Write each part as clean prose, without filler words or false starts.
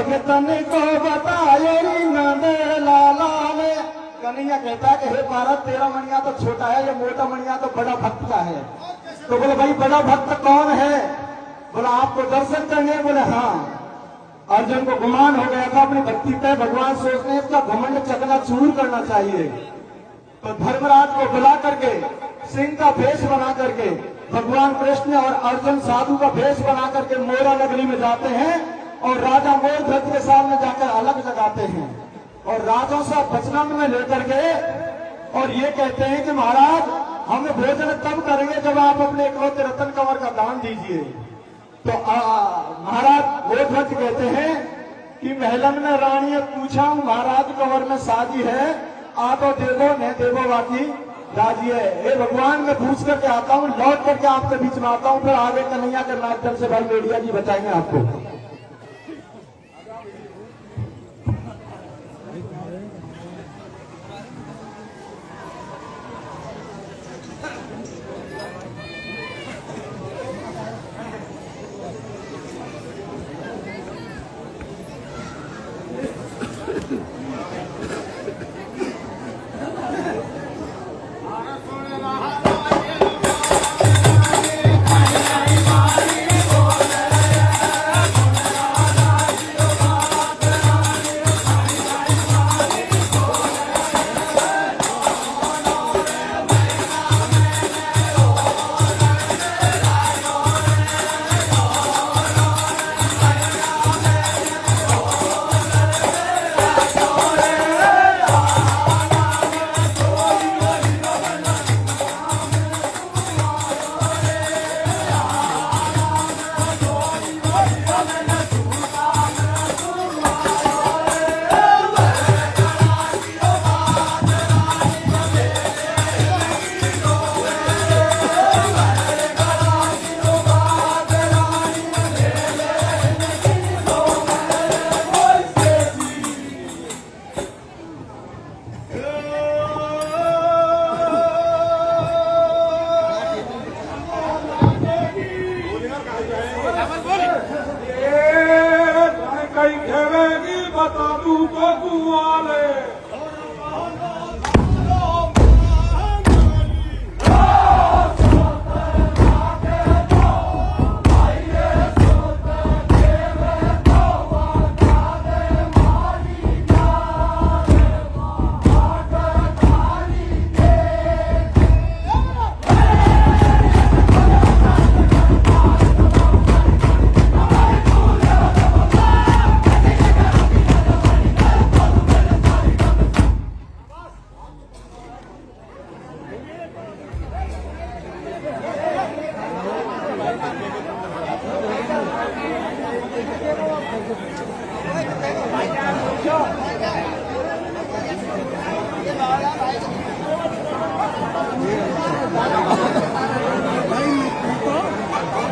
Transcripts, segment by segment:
भगतन को बताए नंद लाला ने। कन्हैया कहता है कि हे भारत, तेरा मणिया तो छोटा है, ये मोटा मणिया तो बड़ा भक्त का है। तो बोले भाई बड़ा भक्त कौन है? बोला आपको दर्शन करने। बोले हाँ। अर्जुन को गुमान हो गया था अपनी भक्ति पे, भगवान सोचने इसका घमंड चकनाचूर करना चाहिए। तो धर्मराज को बुला करके सिंह का भेष बना करके भगवान कृष्ण और अर्जुन साधु का भेष बना करके मोरा नगरी में जाते हैं और राजा मोरध्वज के सामने जाकर अलग लगाते हैं और राजों से वचनामृत में लेकर के और ये कहते हैं कि महाराज हम भोजन तब करेंगे जब आप अपने इकलौते रतन कंवर का दान दीजिए। तो महाराज मोरध्वज कहते हैं कि महलन में रानी ने पूछा महाराज कंवर में साजी है, आ तो दे दो, नहीं दे दो बाकी राजी है। हे भगवान मैं पूछ करके आता हूँ, लौट करके आपके बीच में आता हूँ, फिर आगे कन्हैया के माध्यम से भाई मीडिया जी बताएंगे आपको।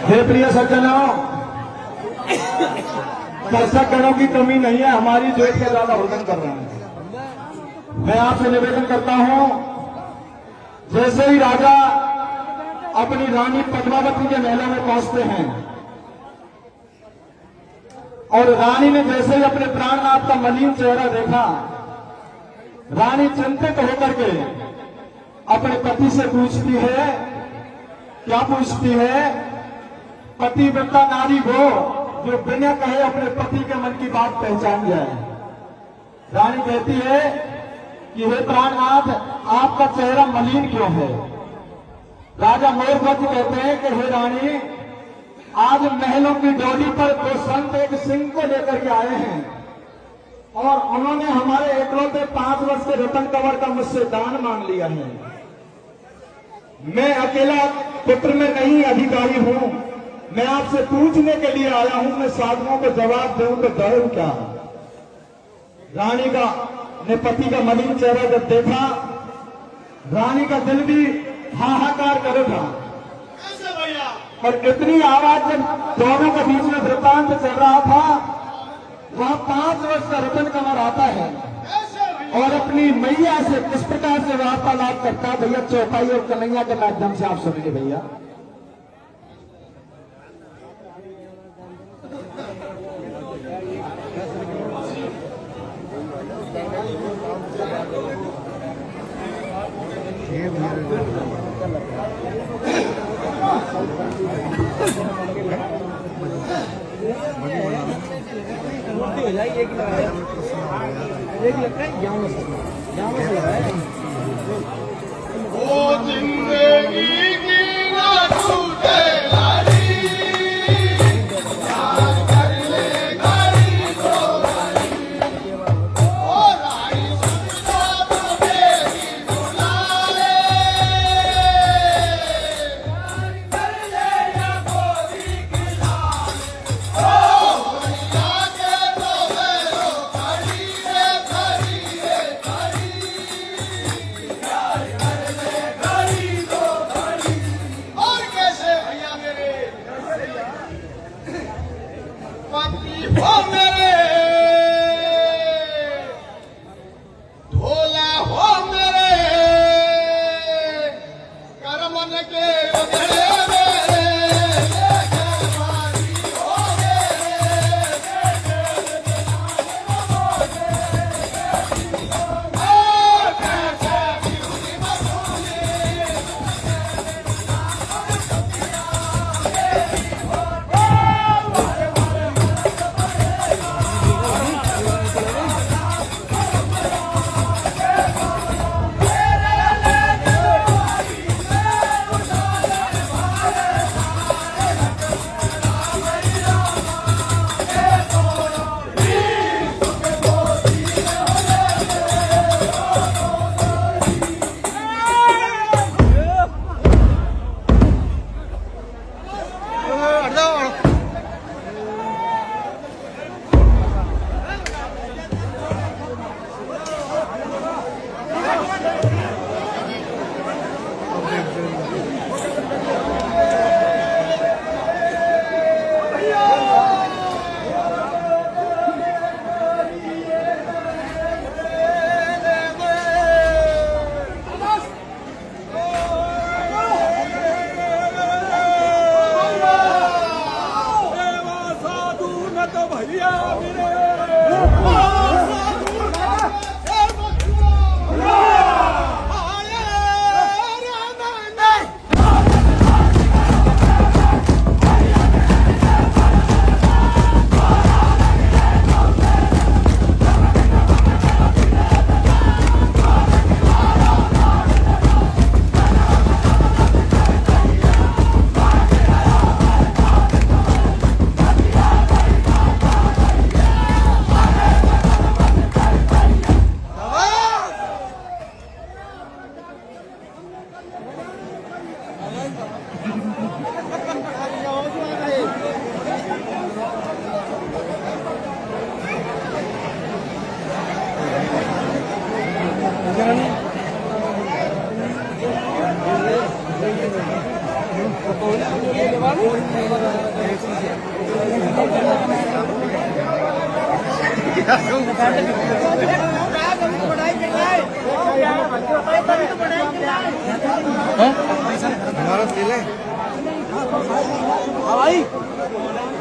हे प्रिय सज्जनों, दर्शकगणों की कमी नहीं है, हमारी जोत के ज्यादा भोजन कर रहे हैं। मैं आपसे निवेदन करता हूं, जैसे ही राजा अपनी रानी पद्मावती के महल में पहुंचते हैं और रानी ने जैसे ही अपने प्राणनाथ का मलिन चेहरा देखा, रानी चिंतित होकर के अपने पति से पूछती है, क्या पूछती है? पतिव्रता नारी वो जो बिना कहे अपने पति के मन की बात पहचान जाए। रानी कहती है कि हे प्राणनाथ, आपका चेहरा मलिन क्यों है? राजा मोरध्वज कहते हैं कि हे रानी, आज महलों की डोली पर दो संत एक सिंह को लेकर के आए हैं और उन्होंने हमारे एकलौते 5 वर्ष के रतन कंवर का मुझसे दान मांग लिया है। मैं अकेला पुत्र में नहीं अधिकारी हूं, मैं आपसे पूछने के लिए आया हूं, मैं साधुओं को जवाब दूं तो डरूं क्या? रानी का ने पति का मलिन चेहरा जब देखा, रानी का दिल भी हाहाकार करेगा और इतनी आवाज जब दोनों के बीच में वृतांत चल रहा था, वहां 5 वर्ष का रतन कंवर आता है और अपनी मैया से किस प्रकार से वार्तालाप करता है, भैया चौपाई और कन्हैया के माध्यम से आप सुनिए भैया। ओ जिंदगी की ना छूटे लाड़ी, यार कर ले गाड़ी को गाड़ी। ओ राई सुनता तो मेरी सुना ले, यार कर ले या गोरी की लाल। ओ होलिया के तो मेरो खड़ी रे खड़ी रे खड़ी, और कैसे भैया मेरे पति हो मेरे, ढोला हो मेरे, करमन के उधड़े मेरे, जयमाली हो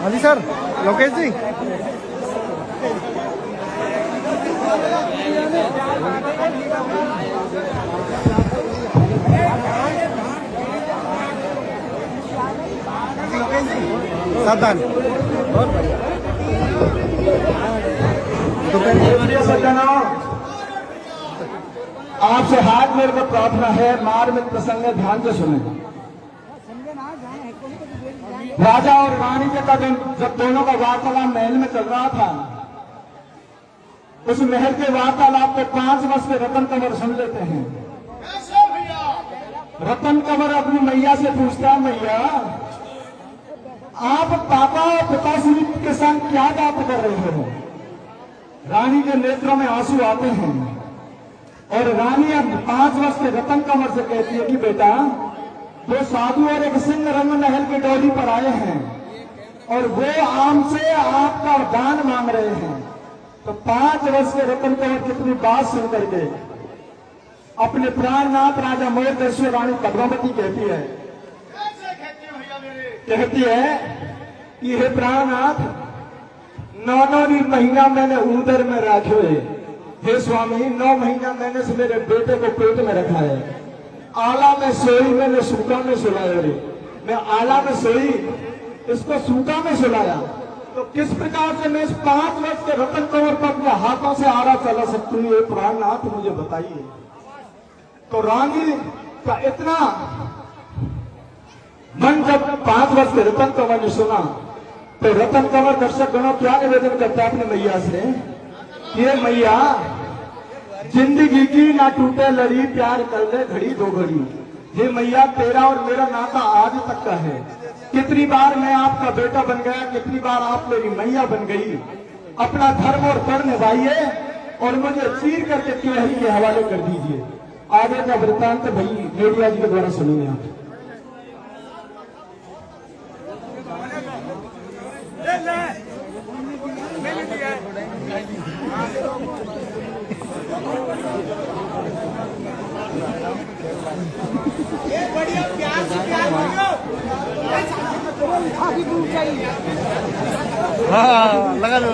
हाँ जी सर, लोकेश जी। सावधान। सज्जनों, आपसे हाथ मेरे को प्रार्थना है, मार्मिक प्रसंग है, ध्यान से सुनेगा। राजा और रानी के का जब दोनों का वार्तालाप महल में चल रहा था, उस महल के वार्तालाप को 5 वर्ष के रतन कंवर सुन लेते हैं। कैसे भैया? रतन कंवर अपनी मैया से पूछता है, मैया आप पापा और पिताश्री के संग क्या बात कर रहे हो? रानी के नेत्रों में आंसू आते हैं और रानी अब 5 वर्ष के रतन कंवर से कहती है कि बेटा, दो साधु और एक सिंह रंग महल की डोली पर आए हैं और वो हमसे आपका दान मांग रहे हैं। तो 5 वर्ष के रतन कंवर कितनी बात सुन करके अपने प्राणनाथ राजा मोरदेश्वर रानी पद्मावती कहती है, कैसे कहते हो भैया मेरे? कहती है कि हे प्राणनाथ, 9 महीना मैंने उदर में रखे, हे स्वामी 9 महीना मैंने से मेरे बेटे को पेट में रखा है। आला में सोई, मैंने सूखा में सुलाया रे। मैं आला में सोई, इसको सूखा में सुलाया तो किस प्रकार से मैं इस 5 वर्ष के रतन कंवर को अपने हाथों से आरा चला सकती हूँ, ये प्राणनाथ मुझे बताइए। तो रानी का इतना मन जब 5 वर्ष के रतन कंवर ने सुना, तो रतन कंवर दर्शक गणों क्या निवेदन करता है अपने मैया से, ये मैया जिंदगी की ना टूटे लड़ी, प्यार कर ले घड़ी दो घड़ी। ये मैया तेरा और मेरा नाता आज तक का है। कितनी बार मैं आपका बेटा बन गया, कितनी बार आप मेरी मैया बन गई। अपना धर्म और कर्म निभाइए और मुझे चीर करके तिलहरी के हवाले कर दीजिए। आगे का वृत्तांत भाई मीडिया जी के द्वारा सुनिए आप। हाँ लगा लो।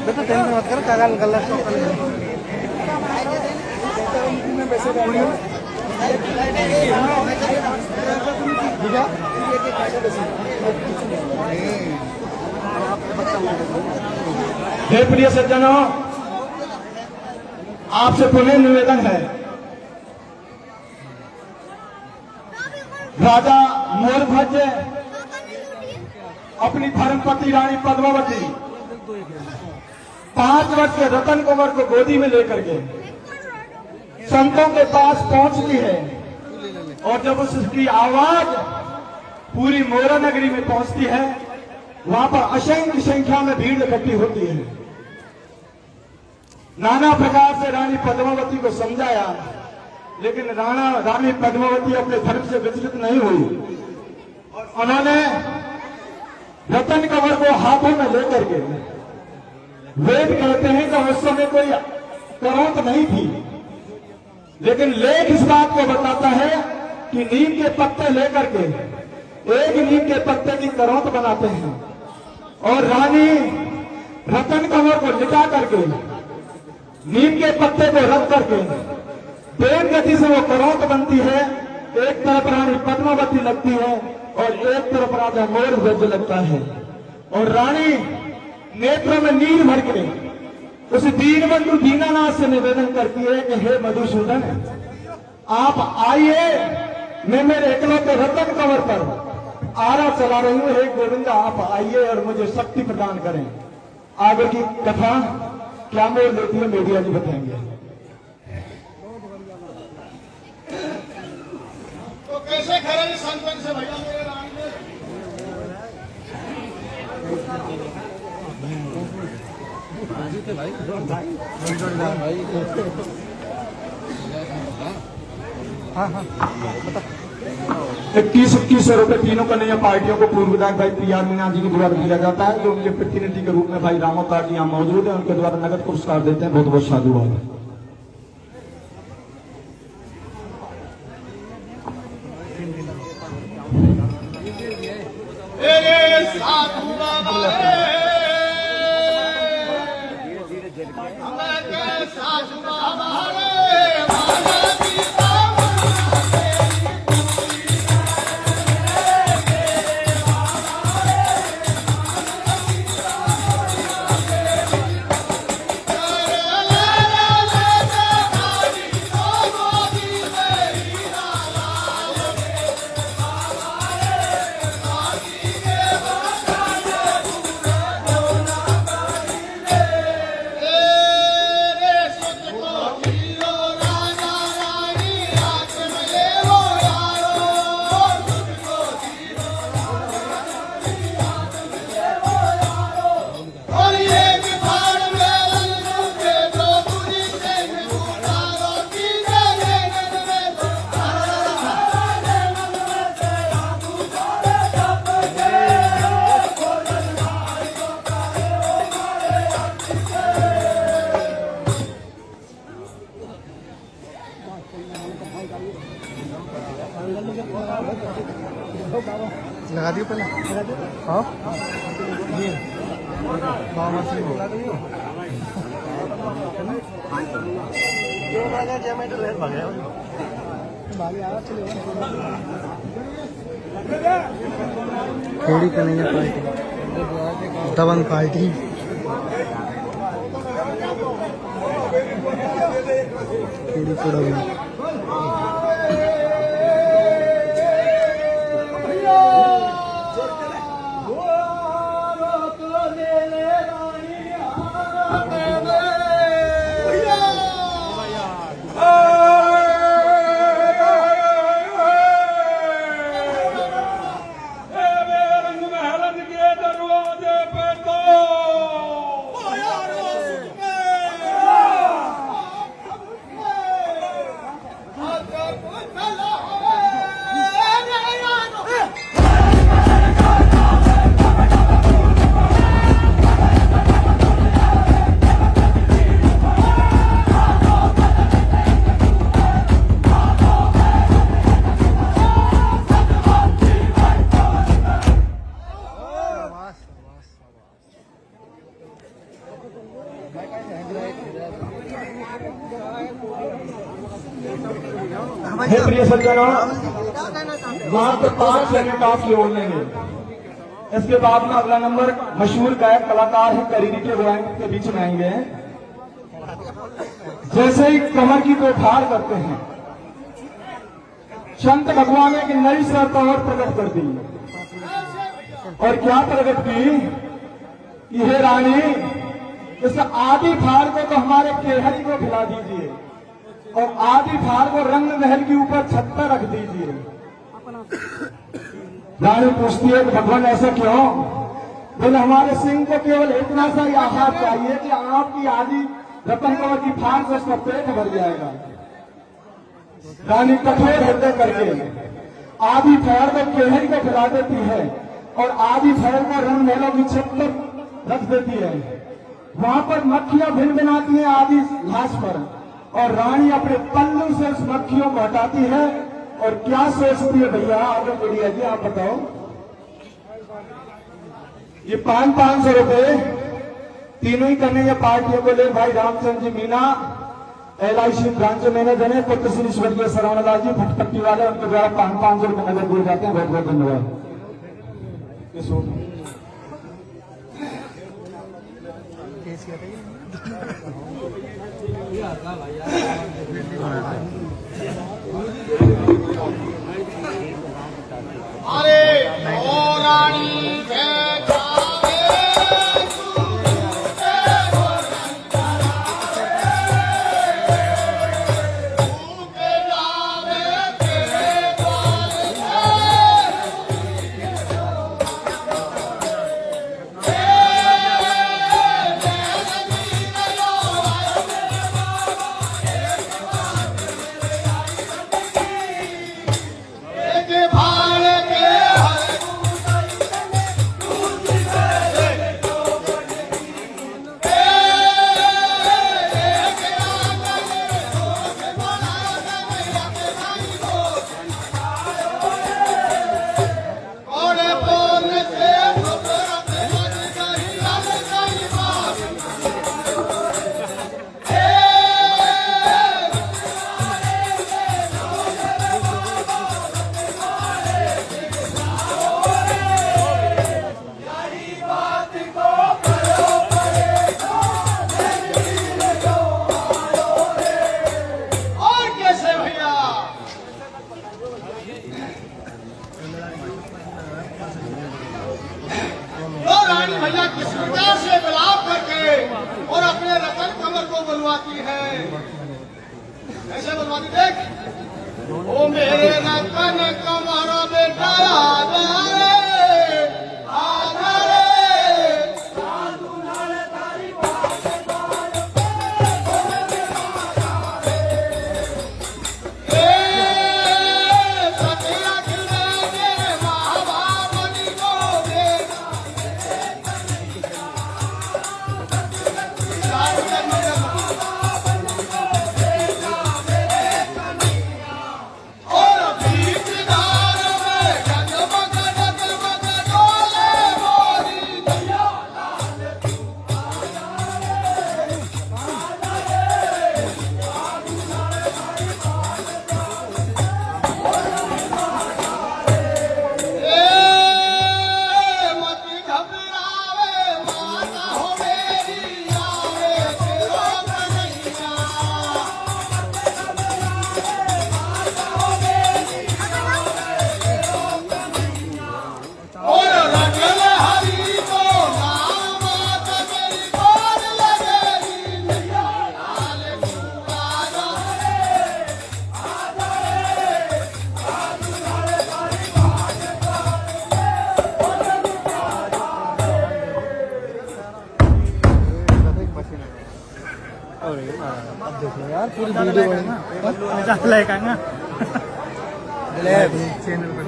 बेटा टेंशन मत कर, कागज निकल हे प्रिय सज्जनों, आपसे पुनः निवेदन है, राजा मोरध्वज अपनी धर्मपति रानी पद्मावती 5 वर्ष के रतन कुंवर को गोदी में लेकर के संतों के पास पहुंचती है, और जब उसकी आवाज पूरी मोरा नगरी में पहुंचती है, वहां पर असंख्य संख्या में भीड़ इकट्ठी होती है। नाना प्रकार से रानी पद्मावती को समझाया, लेकिन रानी पद्मावती अपने धर्म से विचलित नहीं हुई। उन्होंने रतन कंवर को हाथों में लेकर के, वेद कहते हैं कि उस समय कोई करौंत नहीं थी, लेकिन लेख इस बात को बताता है कि नीम के पत्ते लेकर के एक नीम के पत्ते की करौंत बनाते हैं, और रानी रतन कंवर को लिटा करके नीम के पत्ते को रख करके तेज गति से वो करौंत बनती है। एक तरफ रानी पद्मावती लगती है और एक तरफ राजा मोरध्वज लगता है, और रानी नेत्रों में नीर भर के उस दीन बंधु दीनानाथ से निवेदन करती है कि हे मधुसूदन, आप आइए, मैं मेरे एकलौते रतन कंवर पर आरा चला रही हूं। हे गोविंदा, आप आइए और मुझे शक्ति प्रदान करें। आगे की कथा क्या मोड़ लेती है मीडिया जी बताएंगे। तो कैसे खड़े संतन से भैया मेरे राम ने हाँ हाँ 21-21 रुपए तीनों कन्हैया पार्टियों को पूर्व विधायक भाई पी आर मीना जी के द्वारा दिया जाता है, जो उनके प्रतिनिधि के रूप में भाई रामोतार जी यहाँ मौजूद है, उनके द्वारा नगद पुरस्कार देते हैं। बहुत बहुत साधुवाद। तेरे साधु बाबा हमें साधु बाबा लगा दियो पहले। हाँ ये मामा से लगा दियो। जो भागा जेमेटो ले भागा भागे आ चले थोड़ी कन्हैया पार्टी दबंग पार्टी थोड़ी थोड़ा हे प्रिय सज्जनों, मात्र 5 सेकंड आप जोड़ लेंगे। इसके बाद में अगला नंबर मशहूर गायक कलाकार है करीरी के गायक के बीच में आएंगे। जैसे ही कमर की दो ठार करते हैं, संत भगवान ने एक नई सरकार प्रकट कर दी। और क्या प्रकट की? यह रानी, इस आदि फाड़ को तो हमारे केहरी को खिला दीजिए और आदि फाड़ को रंग महल के ऊपर छत पर रख दीजिए। रानी पूछती है कि भगवान ऐसा क्यों? बोले हमारे सिंह को केवल इतना सा ही आहार चाहिए कि आपकी आदि रतन कंवर की फाड़ से उसका पेट भर जाएगा। रानी कठोर हृदय करके आदि फाड़ को केहरी को खिला देती है और आदि फाड़ को रंग महलों की छत पर रख देती है। वहां पर मक्खियां भिन भिनाती हैं आदि घास पर और रानी अपने पल्लू से उस मक्खियों को हटाती है। और क्या सोचती है भैया? आगे बढ़िया जी, आप बताओ। ये 500 रुपए तीनों ही कन्हैया पार्टियों को ले भाई Ramchandra ji Meena LIC branch manager है, पुत्र श्री स्वर्गीय सरवणलाल जी भटपट्टी वाले, उनके द्वारा 500 रुपए नजर दिए जाते हैं। बहुत बहुत धन्यवाद। अरे ओ रानी भैया किस प्रकार से विलाप करके और अपने रतन कमर को बुलवाती है। कैसे बुलवाती देख। ओ मेरे रतन कमर बेटा आजा रे, आजा रे। सतिया खिलने महाभावनी को देखा अब देख लो यार पूरी वीडियो है ना लाइक आएगा चैनल पर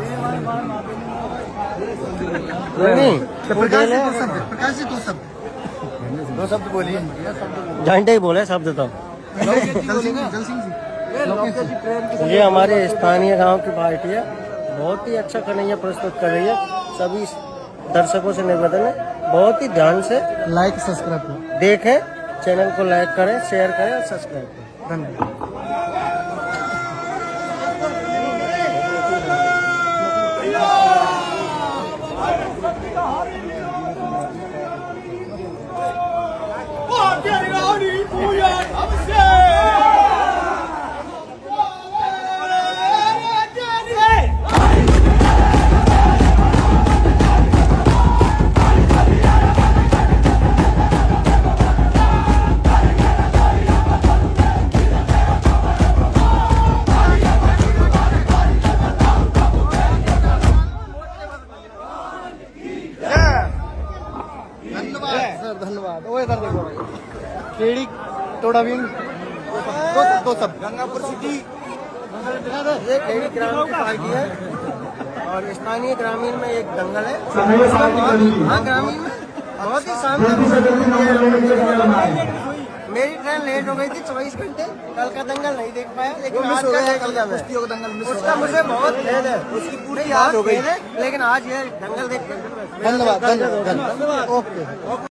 नहीं प्रकाश जी दो शब्द बोलिए घंटे ही बोले शब्द तो जल सिंह जी ये हमारे स्थानीय गांव की पार्टी है, बहुत ही अच्छा कन्हैया प्रस्तुत कर रही है। सभी दर्शकों से निवेदन है बहुत ही ध्यान से लाइक सब्सक्राइब करो। देखें, चैनल को लाइक करें, शेयर करें और सब्सक्राइब करें। धन्यवाद। धन्यवाद। वो इधर देखो केड़ी तोड़ा भी दो सब गंगापुर सिटी ये खेड़ी ग्राम की पार्टी है और स्थानीय ग्रामीण में एक दंगल है। हाँ, ग्रामीण में बहुत ही शानदार। मेरी ट्रेन लेट हो गई थी 24 घंटे, कल का दंगल नहीं देख पाया, लेकिन आज का दंगल उसका मुझे बहुत खेद है, उसकी पूरी याद हो गई है, लेकिन आज ये दंगल देख। धन्यवाद। ओके।